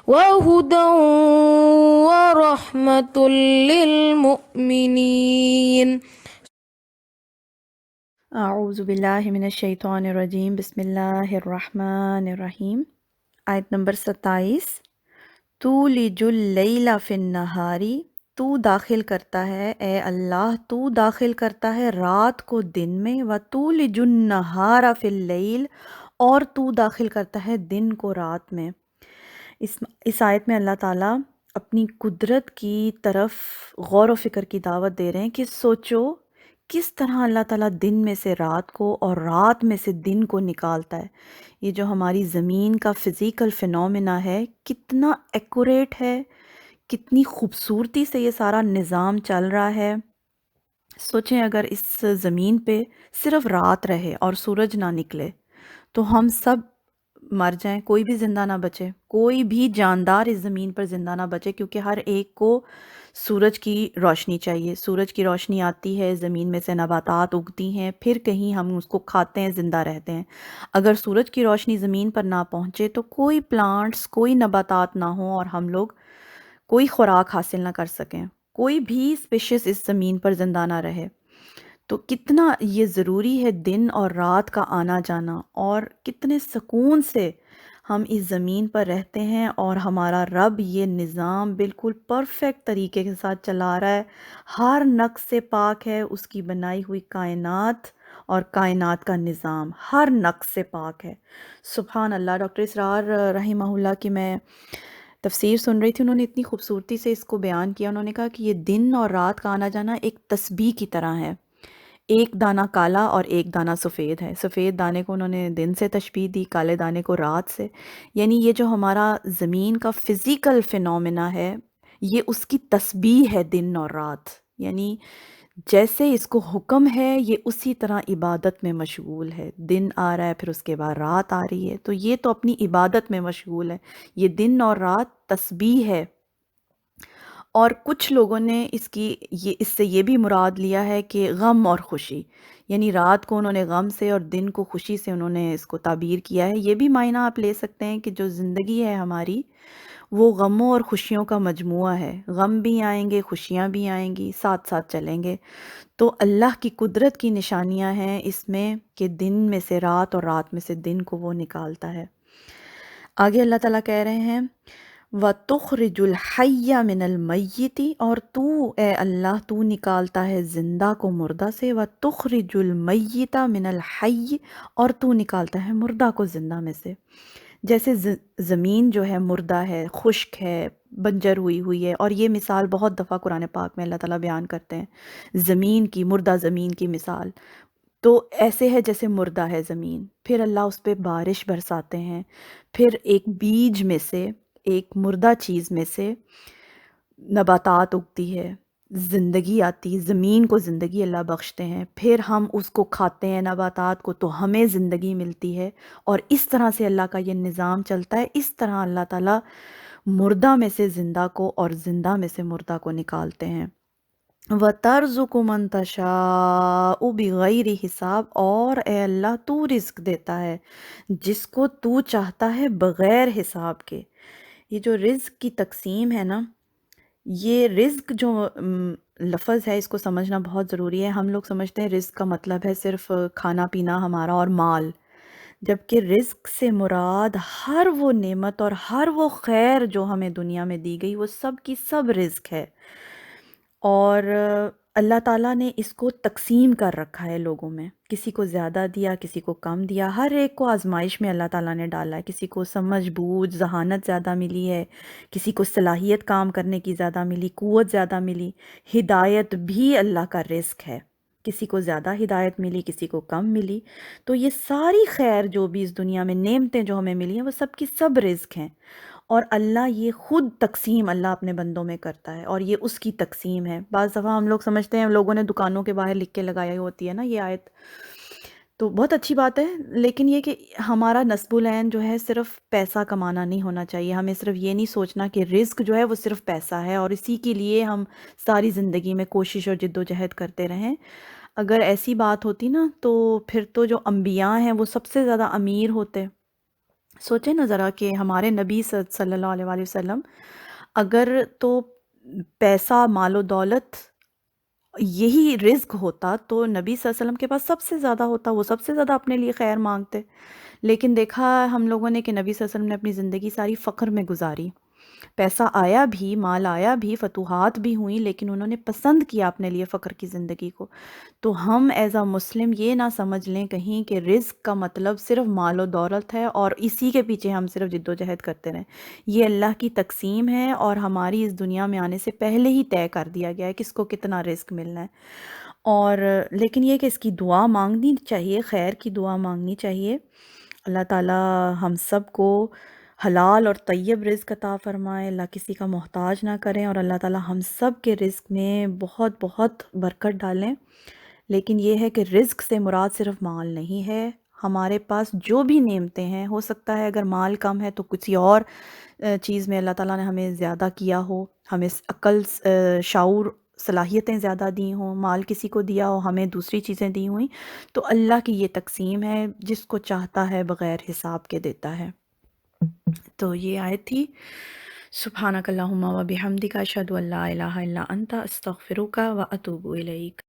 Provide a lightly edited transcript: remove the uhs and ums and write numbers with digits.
وهدى ورحمة للمؤمنين. اعوذ باللہ من الشیطان الرجیم، بسم اللہ الرحمن الرحیم۔ آیت نمبر 27۔ تولج اللیل فی النہاری، تو داخل کرتا ہے اے اللہ، تو داخل کرتا ہے رات کو دن میں، وتولج النہار فی اللیل، اور تو داخل کرتا ہے دن کو رات میں۔ اس آیت میں اللہ تعالیٰ اپنی قدرت کی طرف غور و فکر کی دعوت دے رہے ہیں کہ سوچو کس طرح اللہ تعالیٰ دن میں سے رات کو اور رات میں سے دن کو نکالتا ہے۔ یہ جو ہماری زمین کا فزیکل فینومینا ہے کتنا ایکوریٹ ہے، کتنی خوبصورتی سے یہ سارا نظام چل رہا ہے۔ سوچیں اگر اس زمین پہ صرف رات رہے اور سورج نہ نکلے تو ہم سب مر جائیں، کوئی بھی زندہ نہ بچے، کوئی بھی جاندار اس زمین پر زندہ نہ بچے، کیونکہ ہر ایک کو سورج کی روشنی چاہیے۔ سورج کی روشنی آتی ہے، زمین میں سے نباتات اگتی ہیں، پھر کہیں ہم اس کو کھاتے ہیں، زندہ رہتے ہیں۔ اگر سورج کی روشنی زمین پر نہ پہنچے تو کوئی پلانٹس، کوئی نباتات نہ ہوں اور ہم لوگ کوئی خوراک حاصل نہ کر سکیں، کوئی بھی اسپیشیز اس زمین پر زندہ نہ رہے۔ تو کتنا یہ ضروری ہے دن اور رات کا آنا جانا، اور کتنے سکون سے ہم اس زمین پر رہتے ہیں، اور ہمارا رب یہ نظام بالکل پرفیکٹ طریقے کے ساتھ چلا رہا ہے، ہر نقص سے پاک ہے، اس کی بنائی ہوئی کائنات اور کائنات کا نظام ہر نقص سے پاک ہے۔ سبحان اللہ۔ ڈاکٹر اسرار رحمہ اللہ کی میں تفسیر سن رہی تھی، انہوں نے اتنی خوبصورتی سے اس کو بیان کیا۔ انہوں نے کہا کہ یہ دن اور رات کا آنا جانا ایک تسبیح کی طرح ہے، ایک دانہ کالا اور ایک دانہ سفید ہے۔ سفید دانے کو انہوں نے دن سے تشبیہ دی، کالے دانے کو رات سے۔ یعنی یہ جو ہمارا زمین کا فزیکل فینومینا ہے یہ اس کی تسبیح ہے دن اور رات، یعنی جیسے اس کو حکم ہے یہ اسی طرح عبادت میں مشغول ہے۔ دن آ رہا ہے پھر اس کے بعد رات آ رہی ہے، تو یہ تو اپنی عبادت میں مشغول ہے۔ یہ دن اور رات تسبیح ہے۔ اور کچھ لوگوں نے اس سے یہ بھی مراد لیا ہے کہ غم اور خوشی، یعنی رات کو انہوں نے غم سے اور دن کو خوشی سے انہوں نے اس کو تعبیر کیا ہے۔ یہ بھی معنی آپ لے سکتے ہیں کہ جو زندگی ہے ہماری وہ غموں اور خوشیوں کا مجموعہ ہے، غم بھی آئیں گے، خوشیاں بھی آئیں گی، ساتھ ساتھ چلیں گے۔ تو اللہ کی قدرت کی نشانیاں ہیں اس میں کہ دن میں سے رات اور رات میں سے دن کو وہ نکالتا ہے۔ آگے اللہ تعالیٰ کہہ رہے ہیں وَتُخْرِجُ الْحَيَّ مِنَ الْمَيِّتِ، اور تو اے اللہ تو نکالتا ہے زندہ کو مردہ سے، وَتُخْرِجُ الْمَيِّتَ مِنَ الْحَيِّ، اور تو نکالتا ہے مردہ کو زندہ میں سے۔ جیسے زمین جو ہے مردہ ہے، خشک ہے، بنجر ہوئی ہوئی ہے، اور یہ مثال بہت دفعہ قرآن پاک میں اللہ تعالیٰ بیان کرتے ہیں زمین کی، مردہ زمین کی مثال۔ تو ایسے ہے جیسے مردہ ہے زمین، پھر اللہ اس پہ بارش برساتے ہیں، پھر ایک بیج میں سے، ایک مردہ چیز میں سے نباتات اگتی ہے، زندگی آتی، زمین کو زندگی اللہ بخشتے ہیں، پھر ہم اس کو کھاتے ہیں نباتات کو تو ہمیں زندگی ملتی ہے، اور اس طرح سے اللہ کا یہ نظام چلتا ہے۔ اس طرح اللہ تعالیٰ مردہ میں سے زندہ کو اور زندہ میں سے مردہ کو نکالتے ہیں۔ وَتَرْزُقُ مَن تَشَاءُ بِغَيْرِ حساب، اور اے اللہ تو رزق دیتا ہے جس کو تو چاہتا ہے بغیر حساب کے۔ یہ جو رزق کی تقسیم ہے نا، یہ رزق جو لفظ ہے اس کو سمجھنا بہت ضروری ہے۔ ہم لوگ سمجھتے ہیں رزق کا مطلب ہے صرف کھانا پینا ہمارا اور مال، جبکہ رزق سے مراد ہر وہ نعمت اور ہر وہ خیر جو ہمیں دنیا میں دی گئی وہ سب کی سب رزق ہے۔ اور اللہ تعالیٰ نے اس کو تقسیم کر رکھا ہے لوگوں میں، کسی کو زیادہ دیا، کسی کو کم دیا، ہر ایک کو آزمائش میں اللہ تعالیٰ نے ڈالا ہے۔ کسی کو سمجھ بوجھ ذہانت زیادہ ملی ہے، کسی کو صلاحیت کام کرنے کی زیادہ ملی، قوت زیادہ ملی۔ ہدایت بھی اللہ کا رزق ہے، کسی کو زیادہ ہدایت ملی، کسی کو کم ملی۔ تو یہ ساری خیر جو بھی اس دنیا میں نعمتیں جو ہمیں ملی ہیں وہ سب کی سب رزق ہیں، اور اللہ یہ خود تقسیم اللہ اپنے بندوں میں کرتا ہے، اور یہ اس کی تقسیم ہے۔ بعض دفعہ ہم لوگ سمجھتے ہیں لوگوں نے دکانوں کے باہر لکھ کے لگائی ہوتی ہے نا یہ آیت، تو بہت اچھی بات ہے، لیکن یہ کہ ہمارا نصب العین جو ہے صرف پیسہ کمانا نہیں ہونا چاہیے۔ ہمیں صرف یہ نہیں سوچنا کہ رزق جو ہے وہ صرف پیسہ ہے اور اسی کے لیے ہم ساری زندگی میں کوشش اور جد و جہد کرتے رہیں۔ اگر ایسی بات ہوتی نا تو پھر تو جو انبیاء ہیں وہ سب سے زیادہ امیر ہوتے، سوچیں نا ذرا کہ ہمارے نبی صلی اللہ علیہ وآلہ وسلم اگر تو پیسہ مال و دولت یہی رزق ہوتا تو نبی صلی اللہ علیہ وسلم کے پاس سب سے زیادہ ہوتا، وہ سب سے زیادہ اپنے لیے خیر مانگتے، لیکن دیکھا ہم لوگوں نے کہ نبی صلی اللہ علیہ وسلم نے اپنی زندگی ساری فقر میں گزاری، پیسہ آیا بھی، مال آیا بھی، فتوحات بھی ہوئیں، لیکن انہوں نے پسند کیا اپنے لیے فقر کی زندگی کو۔ تو ہم ایز اے مسلم یہ نہ سمجھ لیں کہیں کہ رزق کا مطلب صرف مال و دولت ہے اور اسی کے پیچھے ہم صرف جد و جہد کرتے رہیں۔ یہ اللہ کی تقسیم ہے اور ہماری اس دنیا میں آنے سے پہلے ہی طے کر دیا گیا ہے کس کو کتنا رزق ملنا ہے۔ اور لیکن یہ کہ اس کی دعا مانگنی چاہیے، خیر کی دعا مانگنی چاہیے۔ اللہ تعالی ہم سب کو حلال اور طیب رزق عطا فرمائے، اللہ کسی کا محتاج نہ کریں، اور اللہ تعالی ہم سب کے رزق میں بہت بہت برکت ڈالیں۔ لیکن یہ ہے کہ رزق سے مراد صرف مال نہیں ہے، ہمارے پاس جو بھی نعمتیں ہیں، ہو سکتا ہے اگر مال کم ہے تو کسی اور چیز میں اللہ تعالیٰ نے ہمیں زیادہ کیا ہو، ہمیں عقل، شعور، صلاحیتیں زیادہ دی ہوں، مال کسی کو دیا ہو، ہمیں دوسری چیزیں دی ہوئیں، تو اللہ کی یہ تقسیم ہے، جس کو چاہتا ہے بغیر حساب کے دیتا ہے۔ تو یہ آیت تھی، سبحانک اللہم و بحمدک اشہد ان لا الہ الا انت استغفرک و اتوب الیک۔